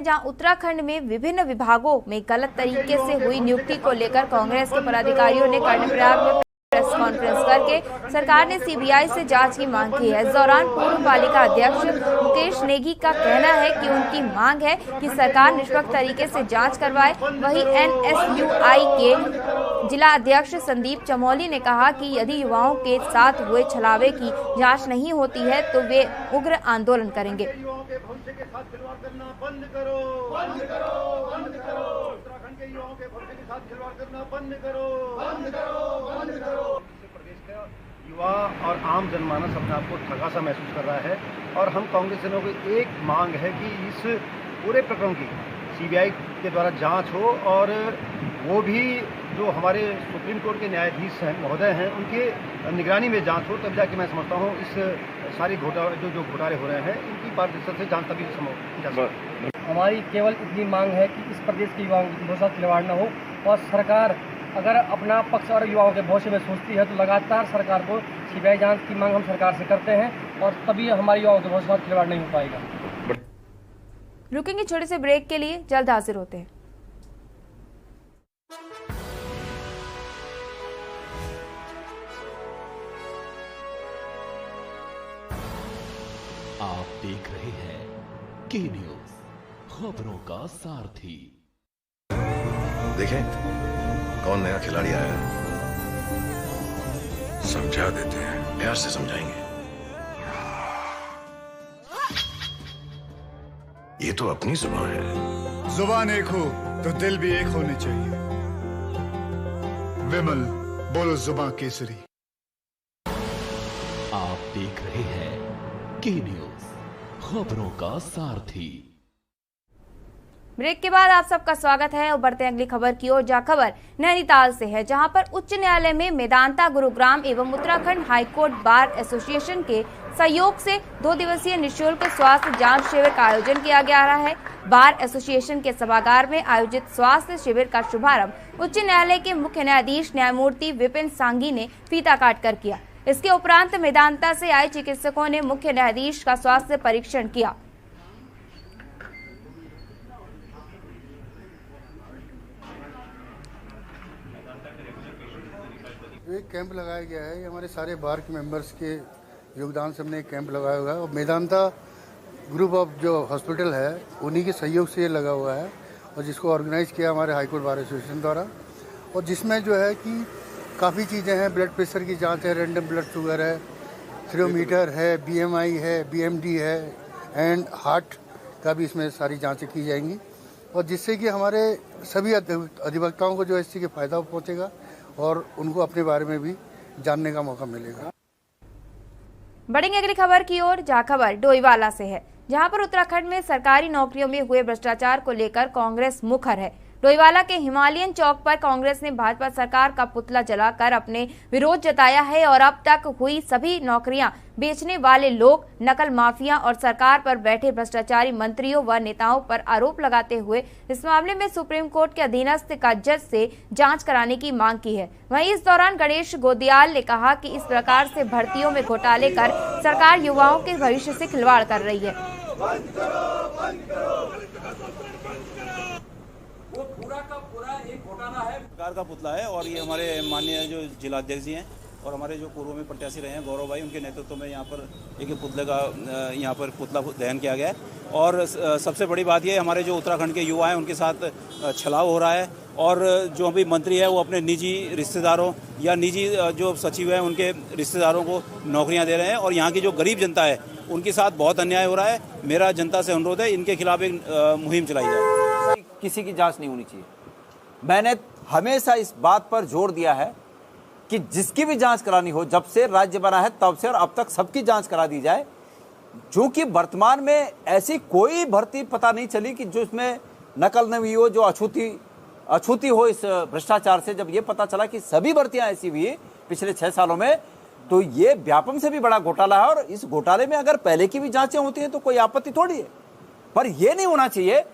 जहां उत्तराखंड में विभिन्न विभागों में गलत तरीके से हुई नियुक्ति को लेकर कांग्रेस के पदाधिकारियों ने कर्णप्रयाग में प्रेस कॉन्फ्रेंस करके सरकार ने सीबीआई से जांच की मांग की है। इस दौरान पूर्व पालिका अध्यक्ष मुकेश नेगी का कहना है कि उनकी मांग है कि सरकार निष्पक्ष तरीके से जांच करवाए। वहीं एनएसयूआई के जिला अध्यक्ष संदीप चमोली ने कहा कि यदि युवाओं के साथ हुए छलावे की जांच नहीं होती है तो वे उग्र आंदोलन करेंगे। युवा और आम जनमानस अपने आप को ठगा सा महसूस कर रहा है और हम कांग्रेस जनों की एक मांग है कि इस पूरे प्रकरण की सीबीआई के द्वारा जांच हो और वो भी जो हमारे सुप्रीम कोर्ट के न्यायाधीश हैं महोदय हैं उनके निगरानी में जांच हो, तब जाके मैं समझता हूँ इस सारी जो घोटाले हो रहे हैं इनकी पारदर्शिता से जांच तभी संभव जा सकती है। हमारी केवल इतनी मांग है कि इस प्रदेश के युवाओं के साथ खिलवाड़ न हो और सरकार अगर अपना पक्ष और युवाओं के भविष्य में सोचती है तो लगातार सरकार को सीबीआई जांच की मांग हम सरकार से करते हैं और तभी हमारे युवाओं के भविष्य के साथ खिलवाड़ नहीं हो पाएगा। रुकेंगे छोटे से ब्रेक के लिए, जल्द हाजिर होते हैं। आप देख रहे हैं के न्यूज, खबरों का सारथी। देखें कौन नया खिलाड़ी आया है, समझा देते हैं, प्यार से समझाएंगे। ये तो अपनी जुबान है। जुबान एक हो तो दिल भी एक होने चाहिए। विमल बोलो जुबान केसरी। आप देख रहे हैं के न्यूज, खबरों का सारथी। ब्रेक के बाद आप सबका स्वागत है और बढ़ते हैं अगली खबर की ओर। जहां खबर नैनीताल से है, जहां पर उच्च न्यायालय में मेदांता गुरुग्राम एवं उत्तराखंड हाईकोर्ट बार एसोसिएशन के सहयोग से 2 दिवसीय निःशुल्क स्वास्थ्य जांच शिविर का आयोजन किया जा रहा है। बार एसोसिएशन के सभागार में आयोजित स्वास्थ्य शिविर का शुभारंभ उच्च न्यायालय के मुख्य न्यायाधीश न्यायमूर्ति विपिन सांघी ने फीता काट कर किया। इसके उपरांत मेदांता से आए चिकित्सकों ने मुख्य न्यायाधीश का स्वास्थ्य परीक्षण किया। एक कैंप लगाया गया है, ये हमारे सारे बार के मेंबर्स के योगदान से हमने एक कैंप लगाया हुआ है और मेदांता ग्रुप ऑफ जो हॉस्पिटल है उन्हीं के सहयोग से ये लगा हुआ है और जिसको ऑर्गेनाइज किया हमारे हाईकोर्ट बार एसोसिएशन द्वारा। और जिसमें जो है कि काफ़ी चीज़ें हैं, ब्लड प्रेशर की जांच है, रैंडम ब्लड शुगर है, थर्मोमीटर है, बीएमआई है, बीएमडी है एंड हार्ट का भी इसमें सारी जाँचें की जाएंगी और जिससे कि हमारे सभी अधिवक्ताओं को जो है इससे फ़ायदा पहुँचेगा और उनको अपने बारे में भी जानने का मौका मिलेगा। बढ़ेंगे अगली खबर की ओर। जहां खबर डोईवाला से है, जहां पर उत्तराखंड में सरकारी नौकरियों में हुए भ्रष्टाचार को लेकर कांग्रेस मुखर है। डोईवाला के हिमालयन चौक पर कांग्रेस ने भाजपा सरकार का पुतला जलाकर अपने विरोध जताया है और अब तक हुई सभी नौकरियां बेचने वाले लोग, नकल माफिया और सरकार पर बैठे भ्रष्टाचारी मंत्रियों व नेताओं पर आरोप लगाते हुए इस मामले में सुप्रीम कोर्ट के अधीनस्थ का जज से जांच कराने की मांग की है। वहीं इस दौरान गणेश गोदियाल ने कहा कि इस प्रकार से भर्तियों में घोटाले कर सरकार युवाओं के भविष्य से खिलवाड़ कर रही है। वो पूरा का पूरा एक घोटाला है, सरकार का पुतला है और ये हमारे माननीय जो जिलाध्यक्ष जी हैं और हमारे जो पूर्व में प्रत्याशी रहे हैं गौरव भाई, उनके नेतृत्व में यहाँ पर एक पुतले का यहाँ पर पुतला दहन किया गया है। और सबसे बड़ी बात ये हमारे जो उत्तराखंड के युवा हैं उनके साथ छलाव हो रहा है और जो अभी मंत्री है वो अपने निजी रिश्तेदारों या निजी जो सचिव हैं उनके रिश्तेदारों को नौकरियाँ दे रहे हैं और यहाँ की जो गरीब जनता है उनके साथ बहुत अन्याय हो रहा है। मेरा जनता से अनुरोध है इनके खिलाफ एक मुहिम चलाई जाए। किसी की जांच नहीं होनी चाहिए। मैंने हमेशा इस बात पर जोर दिया है कि जिसकी भी जांच करानी हो, जब से राज्य बना है तब से और अब तक सबकी जांच करा दी जाए, जो कि वर्तमान में ऐसी कोई भर्ती पता नहीं चली कि जो इसमें नकल न हुई हो, जो अछूती हो इस भ्रष्टाचार से। जब ये पता चला कि सभी भर्तियां ऐसी हुई पिछले 6 सालों में, तो ये व्यापम से भी बड़ा घोटाला है और इस घोटाले में अगर पहले की भी जांचें होती हैं तो कोई आपत्ति थोड़ी है, पर यह नहीं होना चाहिए।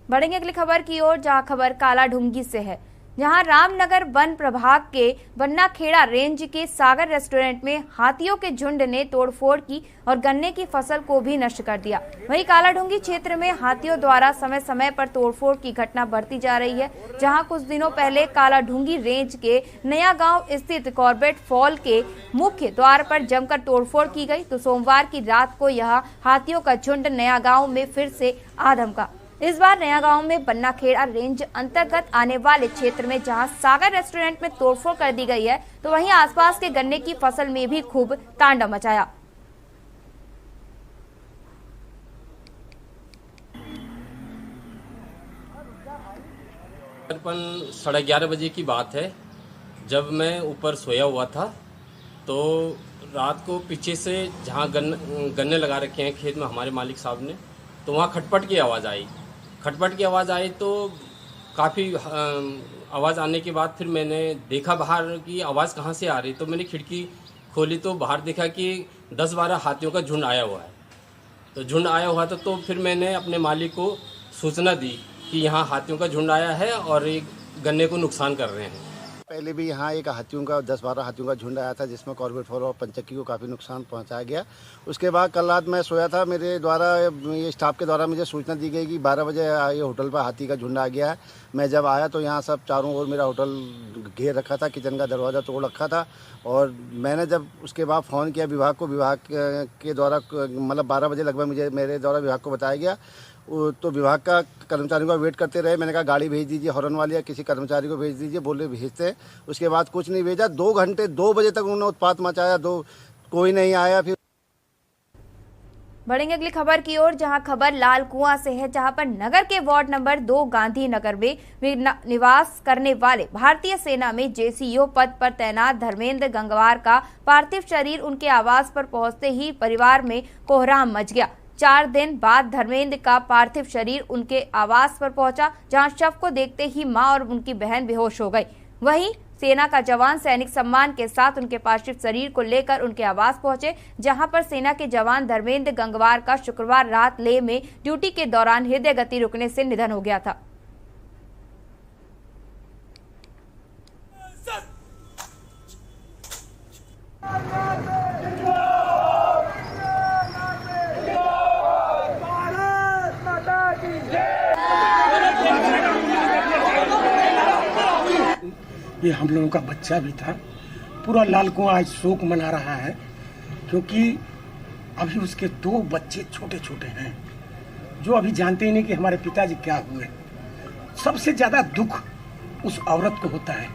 बढ़ेंगे अगली खबर की ओर। जहां खबर काला ढुंगी से है, जहां रामनगर वन प्रभाग के बन्ना खेड़ा रेंज के सागर रेस्टोरेंट में हाथियों के झुंड ने तोड़फोड़ की और गन्ने की फसल को भी नष्ट कर दिया। वहीं कालाढूंगी क्षेत्र में हाथियों द्वारा समय समय पर तोड़फोड़ की घटना बढ़ती जा रही है, जहां कुछ दिनों पहले कालाढूंगी रेंज के नया गांव स्थित कॉर्बेट फॉल के मुख्य द्वार पर जमकर तोड़फोड़ की गई, तो सोमवार की रात को यह हाथियों का झुंड नया गांव में फिर से आ धमका। इस बार नया गांव में बन्ना खेड़ा रेंज अंतर्गत आने वाले क्षेत्र में जहां सागर रेस्टोरेंट में तोड़फोड़ कर दी गई है, तो वहीं आसपास के गन्ने की फसल में भी खूब तांडव मचाया। तकरीबन 11:30 बजे की बात है, जब मैं ऊपर सोया हुआ था तो रात को पीछे से जहाँ गन्ने लगा रखे हैं खेत में हमारे मालिक साहब ने, तो वहाँ खटपट की आवाज़ आई। खटपट की आवाज़ आई तो काफ़ी आवाज़ आने के बाद फिर मैंने देखा बाहर की आवाज़ कहाँ से आ रही, तो मैंने खिड़की खोली तो बाहर देखा कि 10-12 हाथियों का झुंड आया हुआ है। तो झुंड आया हुआ था तो फिर मैंने अपने मालिक को सूचना दी कि यहाँ हाथियों का झुंड आया है और एक गन्ने को नुकसान कर रहे हैं। पहले भी यहाँ एक हाथियों का 10-12 हाथियों का झुंड आया था, जिसमें कॉर्बेट फॉल और पंचक्की को काफ़ी नुकसान पहुँचाया गया। उसके बाद कल रात मैं सोया था, मेरे द्वारा ये स्टाफ के द्वारा मुझे सूचना दी गई कि 12 बजे ये होटल पर हाथी का झुंड आ गया है। मैं जब आया तो यहाँ सब चारों ओर मेरा होटल घेर रखा था, किचन का दरवाज़ा तोड़ रखा था। और मैंने जब उसके बाद फ़ोन किया विभाग को, विभाग के द्वारा मतलब 12 बजे लगभग मुझे मेरे द्वारा विभाग को बताया गया, तो विभाग का कर्मचारियों का वेट करते रहे। मैंने कहा गाड़ी भेज दीजिए हॉर्न वाली या किसी कर्मचारी को भेज दीजिए, बोले भेजते हैं। उसके बाद कुछ नहीं भेजा। 2 घंटे 2 बजे तक उन्होंने उत्पात मचाया, कोई नहीं आया। फिर बढ़ेंगे अगली खबर की ओर, जहां खबर लाल कुआं से है, जहां पर नगर के वार्ड नंबर 2 गांधीनगर में निवास करने वाले भारतीय सेना में जेसीओ पद पर तैनात धर्मेंद्र गंगवार का पार्थिव शरीर उनके आवास पर पहुंचते ही परिवार में कोहराम मच गया। 4 दिन बाद धर्मेंद्र का पार्थिव शरीर उनके आवास पर पहुंचा, जहां शव को देखते ही मां और उनकी बहन बेहोश हो गई। वहीं सेना का जवान सैनिक सम्मान के साथ उनके पार्थिव शरीर को लेकर उनके आवास पहुंचे, जहां पर सेना के जवान धर्मेंद्र गंगवार का शुक्रवार रात लेह में ड्यूटी के दौरान हृदय गति रुकने से निधन हो गया था। ये हम लोगों का बच्चा भी था। पूरा लाल कुआं आज शोक मना रहा है, क्योंकि अभी उसके 2 बच्चे छोटे छोटे हैं जो अभी जानते ही नहीं कि हमारे पिताजी क्या हुए। सबसे ज्यादा दुख उस औरत को होता है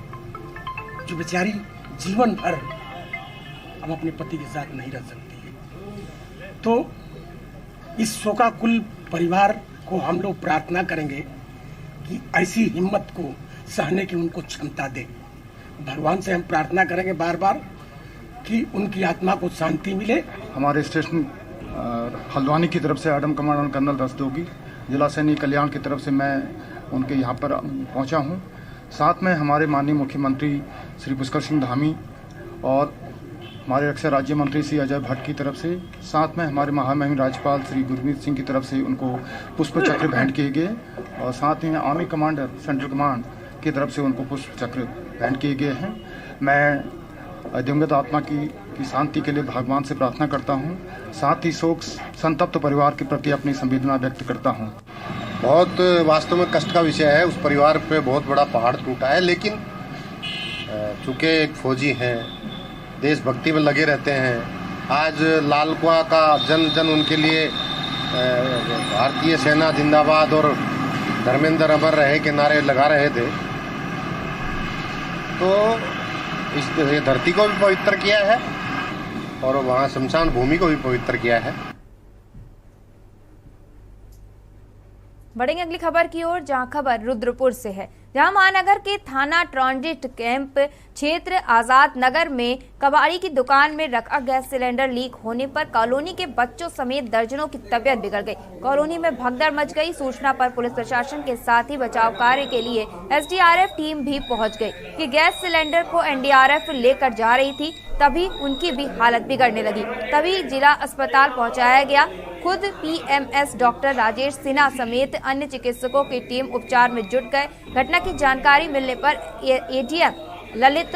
जो बेचारी जीवन भर अब अपने पति के साथ नहीं रह सकती है। तो इस शोकाकुल परिवार को हम लोग प्रार्थना करेंगे कि ऐसी हिम्मत को सहने की उनको क्षमता दे। भगवान से हम प्रार्थना करेंगे बार बार कि उनकी आत्मा को शांति मिले। हमारे स्टेशन हल्द्वानी की तरफ से आडम कमांडेंट कर्नल रसदोगी, जिला सैनिक कल्याण की तरफ से मैं उनके यहाँ पर पहुँचा हूँ। साथ में हमारे माननीय मुख्यमंत्री श्री पुष्कर सिंह धामी और हमारे रक्षा राज्य मंत्री श्री अजय भट्ट की तरफ से, साथ में हमारे महामहिम राज्यपाल श्री गुरमीत सिंह की तरफ से उनको पुष्प चक्र भेंट किए गए, और साथ ही आर्मी कमांडर सेंट्रल कमांड की तरफ से उनको पुष्प चक्र भेंट किए गए हैं। मैं दिवंगत आत्मा की शांति के लिए भगवान से प्रार्थना करता हूं। साथ ही शोक संतप्त परिवार के प्रति अपनी संवेदना व्यक्त करता हूं। बहुत वास्तव में कष्ट का विषय है। उस परिवार पे बहुत बड़ा पहाड़ टूटा है, लेकिन चूँकि एक फौजी हैं, देशभक्ति में लगे रहते हैं। आज लाल कुआं का जन जन उनके लिए भारतीय सेना जिंदाबाद और धर्मेंद्र अमर रहे के नारे लगा रहे थे। तो इस धरती को भी पवित्र किया है और वहाँ शमशान भूमि को भी पवित्र किया है। बढ़ेंगे अगली खबर की ओर, जहां खबर रुद्रपुर से है, जहां महानगर के थाना ट्रांजिट कैंप क्षेत्र आजाद नगर में कबाड़ी की दुकान में रखा गैस सिलेंडर लीक होने पर कॉलोनी के बच्चों समेत दर्जनों की तबीयत बिगड़ गई। कॉलोनी में भगदड़ मच गई। सूचना पर पुलिस प्रशासन के साथ ही बचाव कार्य के लिए एसडीआरएफ टीम भी पहुंच गई कि गैस सिलेंडर को एनडीआरएफ लेकर जा रही थी, तभी उनकी भी हालत बिगड़ने लगी। तभी जिला अस्पताल पहुंचाया गया। खुद पीएमएस डॉक्टर राजेश सिन्हा समेत अन्य चिकित्सकों की टीम उपचार में जुट गए। घटना की जानकारी मिलने पर एडीएम ललित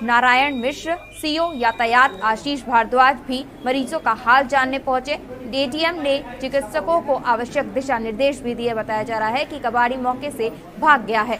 नारायण मिश्र, सीओ यातायात आशीष भारद्वाज भी मरीजों का हाल जानने पहुंचे। एडीएम ने चिकित्सकों को आवश्यक दिशा निर्देश भी दिए। बताया जा रहा है कि कबाड़ी मौके से भाग गया है।